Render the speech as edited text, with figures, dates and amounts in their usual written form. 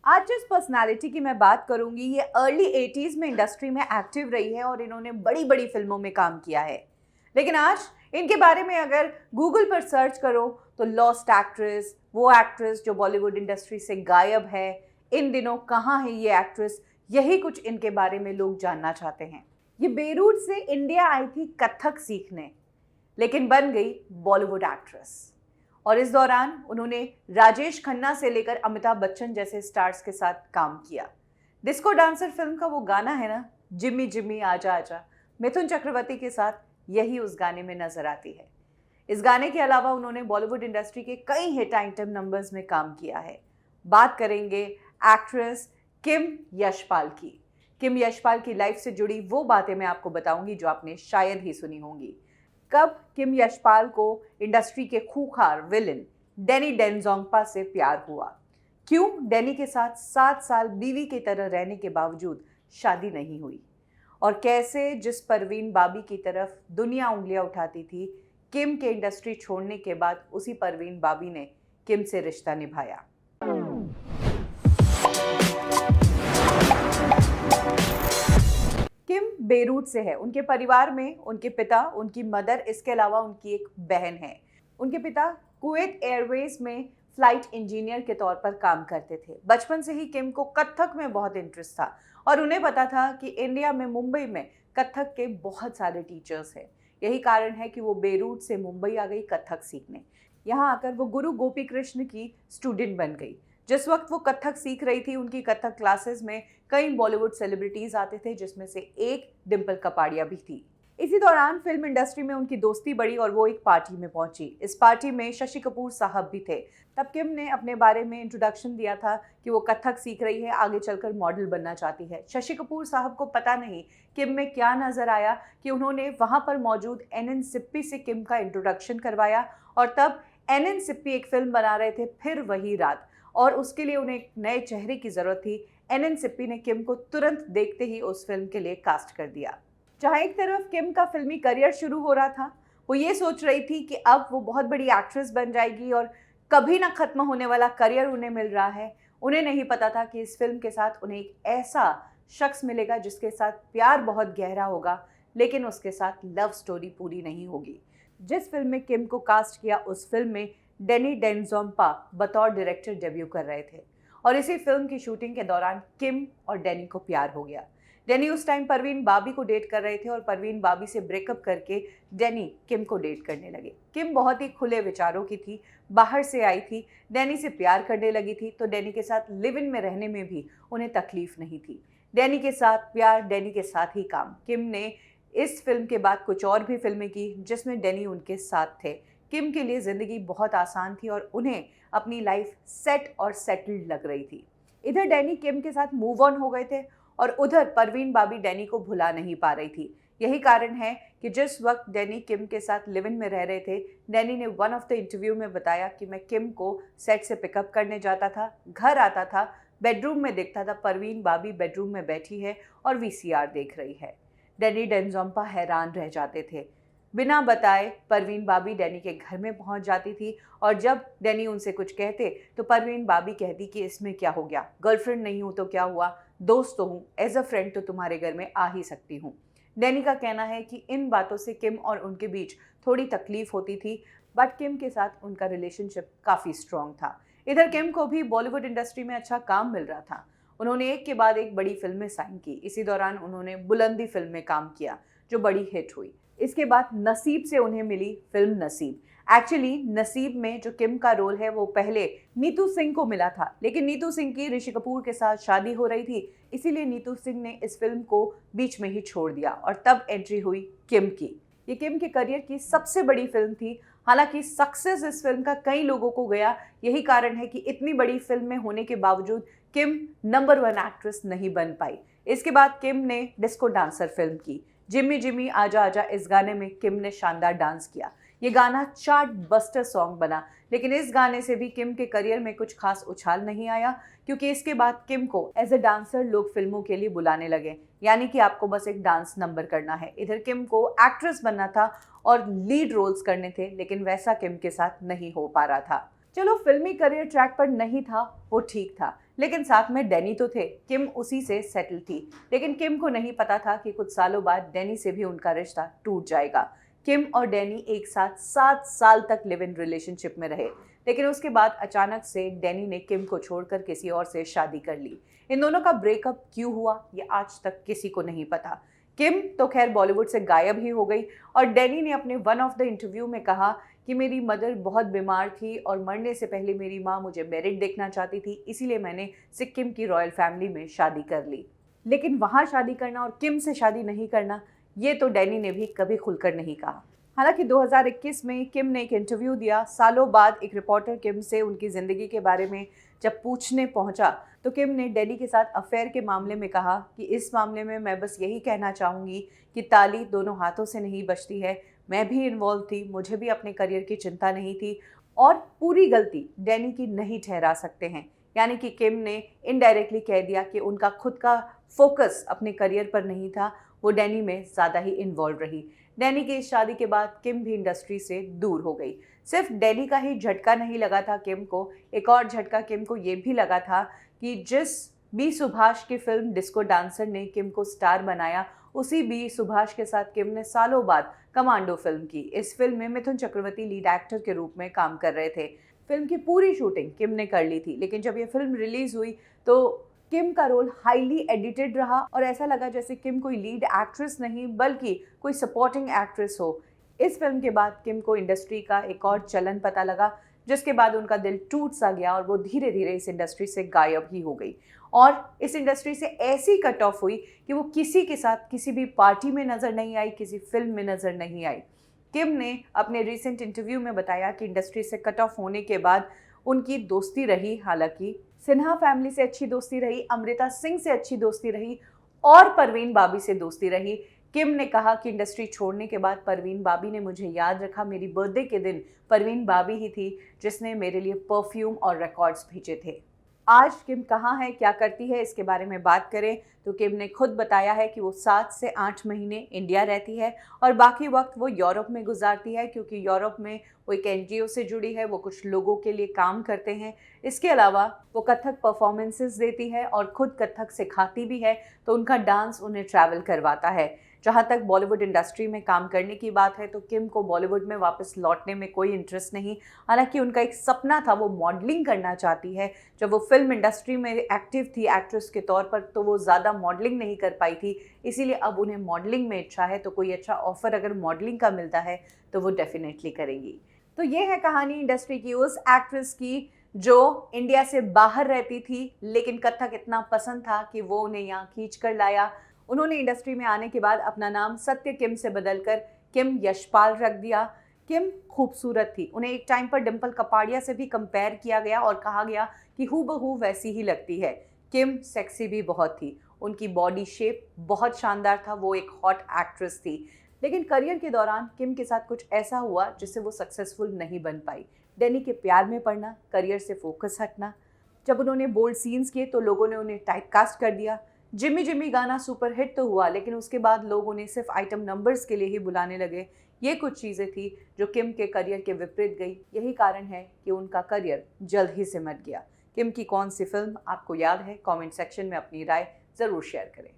आज जिस पर्सनालिटी की मैं बात करूंगी ये अर्ली 80s में इंडस्ट्री में एक्टिव रही है और इन्होंने बड़ी बड़ी फिल्मों में काम किया है। लेकिन आज इनके बारे में अगर गूगल पर सर्च करो तो लॉस्ट एक्ट्रेस, वो एक्ट्रेस जो बॉलीवुड इंडस्ट्री से गायब है, इन दिनों कहाँ है ये एक्ट्रेस, यही कुछ इनके बारे में लोग जानना चाहते हैं। ये बेरूट से इंडिया आई थी कथक सीखने, लेकिन बन गई बॉलीवुड एक्ट्रेस। और इस दौरान उन्होंने राजेश खन्ना से लेकर अमिताभ बच्चन जैसे स्टार्स के साथ काम किया। डिस्को डांसर फिल्म का वो गाना है ना, जिम्मी जिम्मी आजा आजा, मिथुन चक्रवर्ती के साथ यही उस गाने में नजर आती है। इस गाने के अलावा उन्होंने बॉलीवुड इंडस्ट्री के कई हिट आइटम नंबर्स में काम किया है। बात करेंगे एक्ट्रेस किम यशपाल की। किम यशपाल की लाइफ से जुड़ी वो बातें मैं आपको बताऊंगी जो आपने शायद ही सुनी होंगी। कब किम यशपाल को इंडस्ट्री के खूंखार विलेन डैनी डेंजोंगपा से प्यार हुआ, क्यों डैनी के साथ 7 साल बीवी की तरह रहने के बावजूद शादी नहीं हुई, और कैसे जिस परवीन बाबी की तरफ दुनिया उंगलियां उठाती थी, किम के इंडस्ट्री छोड़ने के बाद उसी परवीन बाबी ने किम से रिश्ता निभाया। किम बेरूट से है। उनके परिवार में उनके पिता, उनकी मदर, इसके अलावा उनकी एक बहन है। उनके पिता कुवैत एयरवेज में फ्लाइट इंजीनियर के तौर पर काम करते थे। बचपन से ही किम को कथक में बहुत इंटरेस्ट था और उन्हें पता था कि इंडिया में, मुंबई में कथक के बहुत सारे टीचर्स हैं। यही कारण है कि वो बेरूट से मुंबई आ गई कथक सीखने। यहाँ आकर वो गुरु गोपी कृष्ण की स्टूडेंट बन गई। जिस वक्त वो कथक सीख रही थी, उनकी कथक क्लासेस में कई बॉलीवुड सेलिब्रिटीज आते थे, जिसमें से एक डिम्पल कपाड़िया भी थी। इसी दौरान फिल्म इंडस्ट्री में उनकी दोस्ती बढ़ी और वो एक पार्टी में पहुंची। इस पार्टी में शशि कपूर साहब भी थे। तब किम ने अपने बारे में इंट्रोडक्शन दिया था कि वो कथक सीख रही है, आगे चलकर मॉडल बनना चाहती है। शशि कपूर साहब को पता नहीं किम में क्या नजर आया कि उन्होंने वहां पर मौजूद एनएन सिप्पी से किम का इंट्रोडक्शन करवाया, और तब एनएन सिप्पी एक फिल्म बना रहे थे, फिर वही रात, और उसके लिए उन्हें एक नए चेहरे की जरूरत थी। एनएन सिप्पी ने किम को तुरंत देखते ही उस फिल्म के लिए कास्ट कर दिया। जहां एक तरफ किम का फिल्मी करियर शुरू हो रहा था, वो ये सोच रही थी कि अब वो बहुत बड़ी एक्ट्रेस बन जाएगी और कभी ना खत्म होने वाला करियर उन्हें मिल रहा है। उन्हें नहीं पता था कि इस फिल्म के साथ उन्हें एक ऐसा शख्स मिलेगा जिसके साथ प्यार बहुत गहरा होगा, लेकिन उसके साथ लव स्टोरी पूरी नहीं होगी। जिस फिल्म में किम को कास्ट किया, उस फिल्म में डैनी डेंजोंगपा बतौर डायरेक्टर डेब्यू कर रहे थे, और इसी फिल्म की शूटिंग के दौरान किम और डैनी को प्यार हो गया। डैनी उस टाइम परवीन बाबी को डेट कर रहे थे और परवीन बाबी से ब्रेकअप करके डैनी किम को डेट करने लगे। किम बहुत ही खुले विचारों की थी, बाहर से आई थी, डैनी से प्यार करने लगी थी, तो डैनी के साथ लिव इन में रहने में भी उन्हें तकलीफ नहीं थी। डैनी के साथ प्यार, डैनी के साथ ही काम। किम ने इस फिल्म के बाद कुछ और भी फिल्में की जिसमें डैनी उनके साथ थे। किम के लिए ज़िंदगी बहुत आसान थी और उन्हें अपनी लाइफ सेट और सेटल्ड लग रही थी। इधर डैनी किम के साथ मूव ऑन हो गए थे और उधर परवीन बाबी डैनी को भुला नहीं पा रही थी। यही कारण है कि जिस वक्त डैनी किम के साथ लिव इन में रह रहे थे, डैनी ने वन ऑफ द इंटरव्यू में बताया कि मैं किम को सेट से पिकअप करने जाता था, घर आता था, बेडरूम में देखता था परवीन बाबी बेडरूम में बैठी है और वीसीआर देख रही है। डैनी डेंजोंगपा हैरान रह जाते थे। बिना बताए परवीन बाबी डैनी के घर में पहुंच जाती थी, और जब डैनी उनसे कुछ कहते तो परवीन बाबी कहती कि इसमें क्या हो गया, गर्लफ्रेंड नहीं हूं तो क्या हुआ, दोस्त तो हूं, एज अ फ्रेंड तो तुम्हारे घर में आ ही सकती हूं। डैनी का कहना है कि इन बातों से किम और उनके बीच थोड़ी तकलीफ होती थी, बट किम के साथ उनका रिलेशनशिप काफ़ी स्ट्रॉन्ग था। इधर किम को भी बॉलीवुड इंडस्ट्री में अच्छा काम मिल रहा था। उन्होंने एक के बाद एक बड़ी फिल्में साइन की। इसी दौरान उन्होंने बुलंदी फिल्म में काम किया जो बड़ी हिट हुई। इसके बाद नसीब से उन्हें मिली फिल्म नसीब। एक्चुअली नसीब में जो किम का रोल है वो पहले नीतू सिंह को मिला था, लेकिन नीतू सिंह की ऋषि कपूर के साथ शादी हो रही थी, इसीलिए नीतू सिंह ने इस फिल्म को बीच में ही छोड़ दिया और तब एंट्री हुई किम की। ये किम के करियर की सबसे बड़ी फिल्म थी। हालांकि सक्सेस इस फिल्म का कई लोगों को गया, यही कारण है कि इतनी बड़ी फिल्म में होने के बावजूद किम नंबर 1 एक्ट्रेस नहीं बन पाई। इसके बाद किम ने डिस्को डांसर फिल्म की। जिम्मी जिम्मी आजा आजा, इस गाने में किम ने शानदार डांस किया। ये गाना चार्ट बस्टर सॉन्ग बना, लेकिन इस गाने से भी किम के करियर में कुछ खास उछाल नहीं आया, क्योंकि इसके बाद किम को एज अ डांसर लोग फिल्मों के लिए बुलाने लगे, यानी कि आपको बस एक डांस नंबर करना है। इधर किम को एक्ट्रेस बनना था और लीड रोल्स करने थे, लेकिन वैसा किम के साथ नहीं हो पा रहा था। चलो फिल्मी करियर ट्रैक पर नहीं था वो ठीक था, लेकिन साथ में डैनी तो थे। किम उसी से सेटल थी, लेकिन किम को नहीं पता था कि कुछ सालों बाद डैनी से भी उनका रिश्ता टूट जाएगा। किम और डैनी एक साथ 7 साल तक लिव इन रिलेशनशिप में रहे, लेकिन उसके बाद अचानक से डैनी ने किम को छोड़कर किसी और से शादी कर ली। इन दोनों का ब्रेकअप क्यों हुआ ये आज तक किसी को नहीं पता। किम तो खैर बॉलीवुड से गायब ही हो गई और डैनी ने अपने वन ऑफ द इंटरव्यू में कहा कि मेरी मदर बहुत बीमार थी और मरने से पहले मेरी माँ मुझे मैरिड देखना चाहती थी, इसीलिए मैंने सिक्किम की रॉयल फैमिली में शादी कर ली। लेकिन वहाँ शादी करना और किम से शादी नहीं करना, ये तो डैनी ने भी कभी खुलकर नहीं कहा। हालांकि 2021 में किम ने एक इंटरव्यू दिया। सालों बाद एक रिपोर्टर किम से उनकी ज़िंदगी के बारे में जब पूछने पहुंचा तो किम ने डैनी के साथ अफेयर के मामले में कहा कि इस मामले में मैं बस यही कहना चाहूँगी कि ताली दोनों हाथों से नहीं बजती है। मैं भी इन्वॉल्व थी, मुझे भी अपने करियर की चिंता नहीं थी और पूरी गलती डैनी की नहीं ठहरा सकते हैं। यानी कि किम ने इनडायरेक्टली कह दिया कि उनका खुद का फोकस अपने करियर पर नहीं था, वो डैनी में ज़्यादा ही इन्वॉल्व रही। डैनी की इस शादी के बाद किम भी इंडस्ट्री से दूर हो गई। सिर्फ डैनी का ही झटका नहीं लगा था किम को, एक और झटका किम को ये भी लगा था कि जिस बी सुभाष की फिल्म डिस्को डांसर ने किम को स्टार बनाया, उसी बी सुभाष के साथ किम ने सालों बाद कमांडो फिल्म की। इस फिल्म में मिथुन चक्रवर्ती लीड एक्टर के रूप में काम कर रहे थे। फिल्म की पूरी शूटिंग किम ने कर ली थी, लेकिन जब ये फिल्म रिलीज हुई तो किम का रोल हाईली एडिटेड रहा और ऐसा लगा जैसे किम कोई लीड एक्ट्रेस नहीं बल्कि कोई सपोर्टिंग एक्ट्रेस हो। इस फिल्म के बाद किम को इंडस्ट्री का एक और चलन पता लगा, जिसके बाद उनका दिल टूट सा गया और वो धीरे धीरे इस इंडस्ट्री से गायब ही हो गई और इस इंडस्ट्री से ऐसी कट ऑफ हुई कि वो किसी के साथ किसी भी पार्टी में नज़र नहीं आई, किसी फिल्म में नज़र नहीं आई। किम ने अपने रिसेंट इंटरव्यू में बताया कि इंडस्ट्री से कट ऑफ होने के बाद उनकी दोस्ती रही, हालांकि सिन्हा फैमिली से अच्छी दोस्ती रही, अमृता सिंह से अच्छी दोस्ती रही और परवीन बाबी से दोस्ती रही। किम ने कहा कि इंडस्ट्री छोड़ने के बाद परवीन बाबी ने मुझे याद रखा। मेरी बर्थडे के दिन परवीन बाबी ही थी जिसने मेरे लिए परफ्यूम और रिकॉर्ड्स भेजे थे। आज किम कहाँ है, क्या करती है, इसके बारे में बात करें तो किम ने खुद बताया है कि वो 7 से 8 महीने इंडिया रहती है और बाकी वक्त वो यूरोप में गुजारती है, क्योंकि यूरोप में वो एक एनजीओ से जुड़ी है, वो कुछ लोगों के लिए काम करते हैं। इसके अलावा वो कथक परफॉर्मेंसेस देती है और खुद कथक सिखाती भी है, तो उनका डांस उन्हें ट्रैवल करवाता है। जहाँ तक बॉलीवुड इंडस्ट्री में काम करने की बात है तो किम को बॉलीवुड में वापस लौटने में कोई इंटरेस्ट नहीं। हालांकि उनका एक सपना था, वो मॉडलिंग करना चाहती है। जब वो फिल्म इंडस्ट्री में एक्टिव थी एक्ट्रेस के तौर पर तो वो ज़्यादा मॉडलिंग नहीं कर पाई थी, इसीलिए अब उन्हें मॉडलिंग में इच्छा है। तो कोई अच्छा ऑफर अगर मॉडलिंग का मिलता है तो वो डेफिनेटली करेंगी। तो ये है कहानी इंडस्ट्री की उस एक्ट्रेस की जो इंडिया से बाहर रहती थी, लेकिन कथक इतना पसंद था कि वो उन्हें यहाँ खींच कर लाया। उन्होंने इंडस्ट्री में आने के बाद अपना नाम सत्य किम से बदलकर किम यशपाल रख दिया। किम खूबसूरत थी, उन्हें एक टाइम पर डिम्पल कपाड़िया से भी कंपेयर किया गया और कहा गया कि हूबहू वैसी ही लगती है। किम सेक्सी भी बहुत थी, उनकी बॉडी शेप बहुत शानदार था, वो एक हॉट एक्ट्रेस थी। लेकिन करियर के दौरान किम के साथ कुछ ऐसा हुआ जिससे वो सक्सेसफुल नहीं बन पाई। डैनी के प्यार में पड़ना, करियर से फोकस हटना। जब उन्होंने बोल्ड सीन्स किए तो लोगों ने उन्हें टाइपकास्ट कर दिया। जिम्मी जिम्मी गाना सुपरहिट तो हुआ, लेकिन उसके बाद लोग उन्हें सिर्फ आइटम नंबर्स के लिए ही बुलाने लगे। ये कुछ चीज़ें थी जो किम के करियर के विपरीत गई। यही कारण है कि उनका करियर जल्द ही सिमट गया। किम की कौन सी फिल्म आपको याद है? कमेंट सेक्शन में अपनी राय ज़रूर शेयर करें।